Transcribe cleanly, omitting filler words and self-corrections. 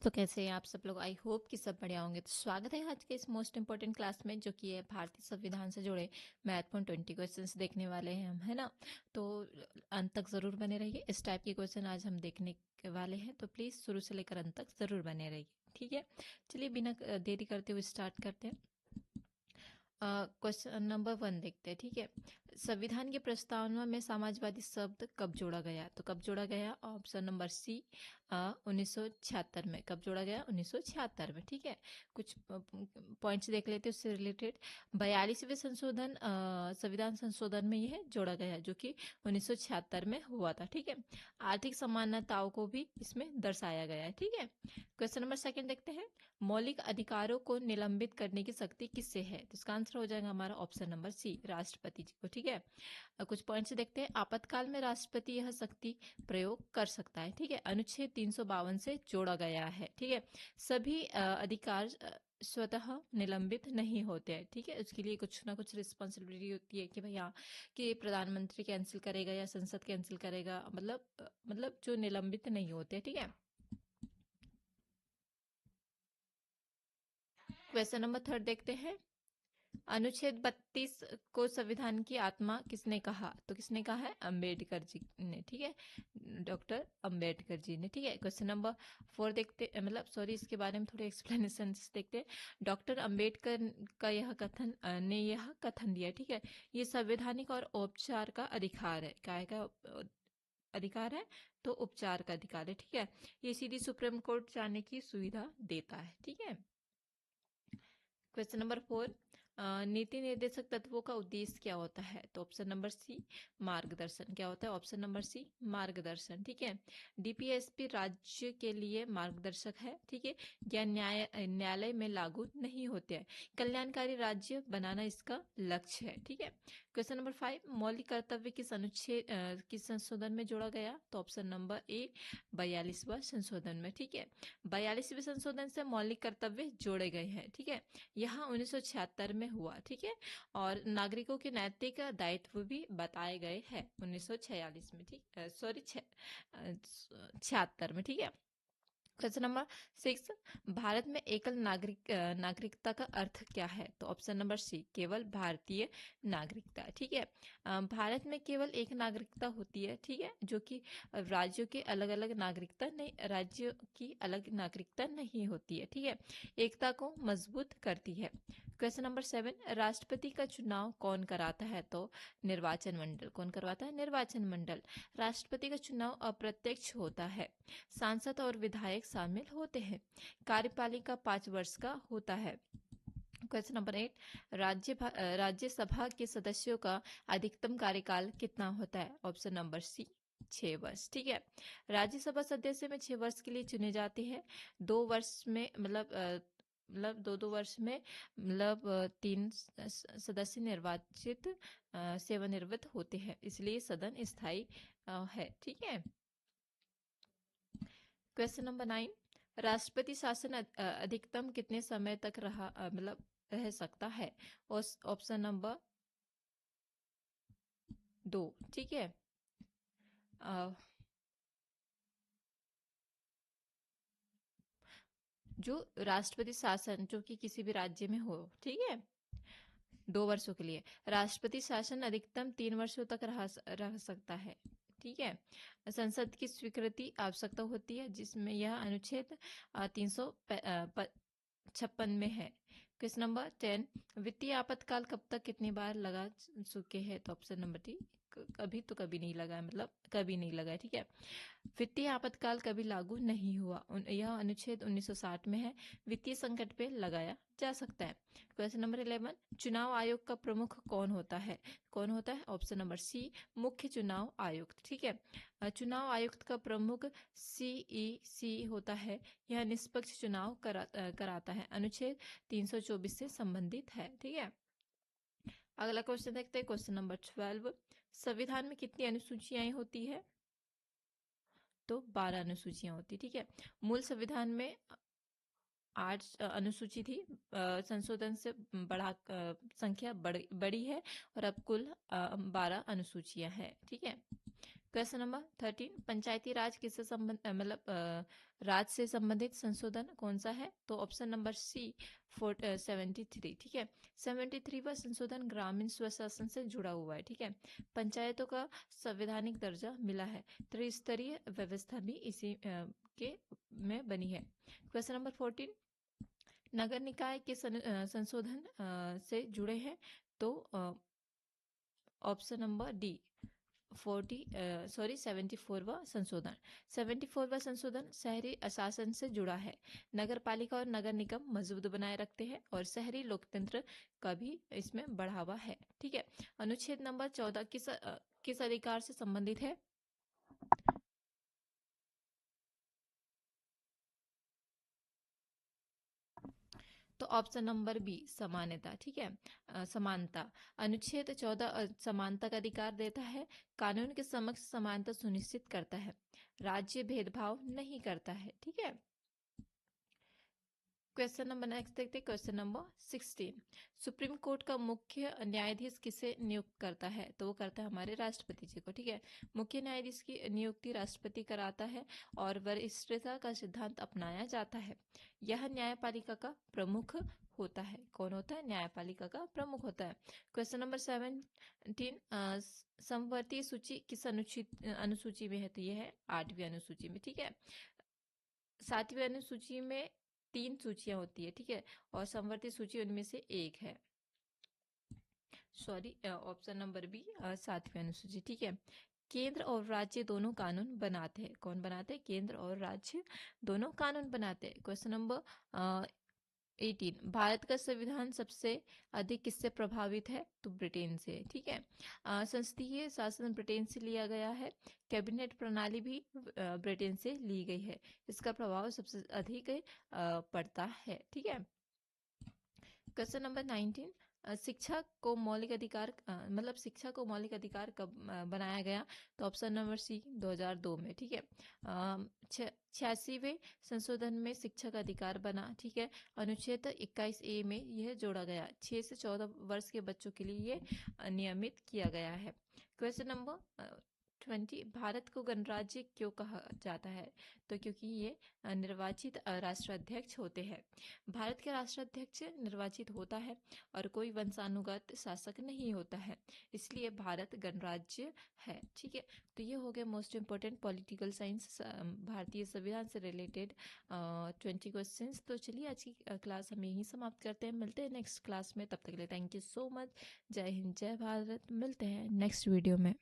तो कैसे हैं आप सब लोग। आई होप कि सब बढ़िया होंगे। तो स्वागत है आज के इस मोस्ट इंपॉर्टेंट क्लास में, जो कि है भारतीय संविधान से जुड़े महत्वपूर्ण 20 क्वेश्चंस देखने वाले हैं हम, है ना। तो अंत तक जरूर बने रहिए। इस टाइप के क्वेश्चन आज हम देखने वाले हैं, तो प्लीज शुरू से लेकर अंत तक जरूर बने रहिए, ठीक है। चलिए बिना देरी करते हुए स्टार्ट करते हैं। क्वेश्चन नंबर 1 देखते हैं, ठीक है। संविधान की प्रस्तावना में समाजवादी शब्द कब जोड़ा गया? तो कब जोड़ा गया? ऑप्शन नंबर सी 1976 में। कब जोड़ा गया? 1976 में, ठीक है। कुछ पॉइंट्स देख लेते हैं उससे रिलेटेड। 42वें संशोधन संविधान संशोधन में यह जोड़ा गया, जो कि 1976 में हुआ था, ठीक है। आर्थिक समानताओं को भी इसमें दर्शाया गया है, ठीक है। क्वेश्चन नंबर 2 देखते हैं। मौलिक अधिकारों को निलंबित करने की शक्ति किससे है? तो इसका आंसर हो जाएगा हमारा ऑप्शन नंबर सी, राष्ट्रपति जी को, ठीक है। कुछ पॉइंट्स देखते हैं। आपातकाल में राष्ट्रपति यह शक्ति प्रयोग कर सकता है, ठीक है। अनुच्छेद 352 से जोड़ा गया है, ठीक है। सभी अधिकार स्वतः निलंबित नहीं होते हैं, ठीक है। उसके लिए कुछ ना कुछ रिस्पॉन्सिबिलिटी होती है कि भैया कि प्रधानमंत्री कैंसिल करेगा या संसद कैंसिल करेगा, मतलब जो निलंबित नहीं होते, ठीक है। क्वेश्चन नंबर 3 देखते हैं। अनुच्छेद 32 को संविधान की आत्मा किसने कहा? तो किसने कहा है? अंबेडकर जी ने, ठीक है। डॉक्टर अंबेडकर जी ने, ठीक है। क्वेश्चन नंबर 4 देखते, इसके बारे में थोड़े एक्सप्लेनेशन देखते हैं। डॉक्टर अंबेडकर का ने यह कथन दिया, ठीक है। ये संवैधानिक और उपचार का अधिकार है। काय का अधिकार है? तो उपचार का अधिकार है, ठीक है। ये सीधी सुप्रीम कोर्ट जाने की सुविधा देता है, ठीक है। क्वेश्चन नंबर 4, नीति निर्देशक तत्वों का उद्देश्य क्या होता है? तो ऑप्शन नंबर सी, मार्गदर्शन। क्या होता है? ऑप्शन नंबर सी, मार्गदर्शन, ठीक है। डीपीएसपी राज्य के लिए मार्गदर्शक है, ठीक है। या न्यायालय में लागू नहीं होते हैं। कल्याणकारी राज्य बनाना इसका लक्ष्य है, ठीक है। क्वेश्चन नंबर 5, मौलिक कर्तव्य किस अनुच्छेद किस संशोधन में जोड़ा गया? तो ऑप्शन नंबर ए, 42वां संशोधन में, ठीक है। 42वें संशोधन से मौलिक कर्तव्य जोड़े गए हैं, ठीक है। यहाँ 1976 में हुआ, ठीक है। और नागरिकों के नैतिक दायित्व भी बताए गए हैं 1946 में, ठीक, सॉरी 76 में, ठीक है। क्वेश्चन नंबर 6, भारत में एकल नागरिकता का अर्थ क्या है? तो ऑप्शन नंबर सी, केवल भारतीय नागरिकता, ठीक है। भारत में केवल एक नागरिकता होती है, ठीक है, जो कि राज्यों की अलग नागरिकता नहीं होती है, ठीक है। एकता को मजबूत करती है। क्वेश्चन नंबर 7, राष्ट्रपति का चुनाव कौन कराता है? तो निर्वाचन मंडल। कौन करवाता है? निर्वाचन मंडल। राष्ट्रपति का चुनाव अप्रत्यक्ष होता है। सांसद और विधायक शामिल होते हैं। कार्यपालिका 5 वर्ष का होता है। क्वेश्चन नंबर 8, राज्यसभा के सदस्यों का अधिकतम कार्यकाल कितना होता है? ऑप्शन नंबर सी, 6 वर्ष, ठीक है। राज्यसभा सदस्य में 6 वर्ष के लिए चुने जाते हैं। 2 वर्ष में दो वर्ष में 3 सदस्य निर्वाचित सेवानिवृत्त होते हैं, इसलिए सदन स्थायी है, ठीक है। क्वेश्चन नंबर 9, राष्ट्रपति शासन अधिकतम कितने समय तक रह सकता है? ऑप्शन नंबर 2, ठीक है। अ, जो राष्ट्रपति शासन जो कि किसी भी राज्य में हो, ठीक है, 2 वर्षों के लिए राष्ट्रपति शासन अधिकतम 3 वर्षों तक रह सकता है, ठीक है। संसद की स्वीकृति आवश्यकता होती है, जिसमें यह अनुच्छेद 356 में है। क्वेश्चन नंबर 10, वित्तीय आपातकाल कब तक कितनी बार लगा चुके हैं? तो ऑप्शन नंबर डी, कभी तो कभी नहीं लगा है, कभी नहीं लगा है, ठीक है। वित्तीय आपातकाल कभी लागू नहीं हुआ। यह अनुच्छेद 1960 में है। वित्तीय संकट पे लगाया जा सकता है। क्वेश्चन नंबर 11, चुनाव आयोग का प्रमुख कौन होता है? कौन होता है? ऑप्शन नंबर सी, मुख्य चुनाव आयुक्त, ठीक है। चुनाव आयुक्त का प्रमुख सीईसी होता है। यह निष्पक्ष चुनाव कराता है। अनुच्छेद 324 से संबंधित है, ठीक है। अगला क्वेश्चन देखते हैं, क्वेश्चन नंबर 12, संविधान में कितनी अनुसूचियां होती है? तो 12 अनुसूचियां होती, ठीक है। मूल संविधान में 8 अनुसूची थी। संशोधन से संख्या बड़ी है और अब कुल 12 अनुसूचियां हैं, ठीक है। क्वेश्चन नंबर 13, पंचायती राज किससे राज से संबंधित संशोधन कौन सा है? तो ऑप्शन नंबर सी 73, ठीक है। 73वां संशोधन ग्रामीण स्वशासन से जुड़ा हुआ है, ठीक है। पंचायतों का संवैधानिक दर्जा मिला है, त्रिस्तरीय व्यवस्था भी इसी के में बनी है। क्वेश्चन नंबर 14, नगर निकाय के संशोधन से जुड़े हैं, तो ऑप्शन नंबर डी 74वां संशोधन। 74वां संशोधन शहरी शासन से जुड़ा है। नगर पालिका और नगर निगम मजबूत बनाए रखते हैं और शहरी लोकतंत्र का भी इसमें बढ़ावा है, ठीक है। अनुच्छेद नंबर 14 किस अधिकार से संबंधित है? तो ऑप्शन नंबर बी समानता, ठीक है। समानता। अनुच्छेद 14 समानता का अधिकार देता है, कानून के समक्ष समानता सुनिश्चित करता है, राज्य भेदभाव नहीं करता है, ठीक है। क्वेश्चन नंबर नेक्स्ट देखते हैं, क्वेश्चन नंबर 16, सुप्रीम कोर्ट का मुख्य न्यायाधीश किसे नियुक्त करता है? तो वो करता है हमारे राष्ट्रपति जी को, ठीक है। मुख्य न्यायाधीश की नियुक्ति राष्ट्रपति कराता है और वरिष्ठता का सिद्धांत अपनाया जाता है। यह न्यायपालिका का प्रमुख होता है। कौन होता है? न्यायपालिका का प्रमुख होता है। क्वेश्चन नंबर 17, समवर्ती सूची किस अनुसूची में है? तो यह है 8वीं अनुसूची में, ठीक है। 7वीं अनुसूची में 3 सूचियां होती है, ठीक है, और समवर्ती सूची उनमें से एक है। सॉरी, ऑप्शन नंबर बी 7वीं अनुसूची, ठीक है। केंद्र और राज्य दोनों कानून बनाते हैं। कौन बनाते हैं? केंद्र और राज्य दोनों कानून बनाते हैं। क्वेश्चन नंबर 18, भारत का संविधान सबसे अधिक किससे प्रभावित है? तो ब्रिटेन से, ठीक है। संसदीय शासन ब्रिटेन से लिया गया है। कैबिनेट प्रणाली भी ब्रिटेन से ली गई है। इसका प्रभाव सबसे अधिक पड़ता है, ठीक है। क्वेश्चन नंबर 19, शिक्षा को मौलिक अधिकार शिक्षा को मौलिक अधिकार कब बनाया गया? तो ऑप्शन नंबर सी 2002 में, ठीक है। 86वें संशोधन में शिक्षा का अधिकार बना, ठीक है। अनुच्छेद 21A में यह जोड़ा गया। 6 से 14 वर्ष के बच्चों के लिए यह नियमित किया गया है। क्वेश्चन नंबर 20, भारत को गणराज्य क्यों कहा जाता है? तो क्योंकि ये निर्वाचित राष्ट्राध्यक्ष होते हैं। भारत के राष्ट्राध्यक्ष निर्वाचित होता है और कोई वंशानुगत शासक नहीं होता है, इसलिए भारत गणराज्य है, ठीक है। तो ये हो गया मोस्ट इंपोर्टेंट पॉलिटिकल साइंस भारतीय संविधान से रिलेटेड 20 क्वेश्चंस। तो चलिए आज की क्लास हम यहीं समाप्त करते हैं। मिलते हैं नेक्स्ट क्लास में, तब तक के लिए थैंक यू सो मच। जय हिंद, जय भारत। मिलते हैं नेक्स्ट वीडियो में।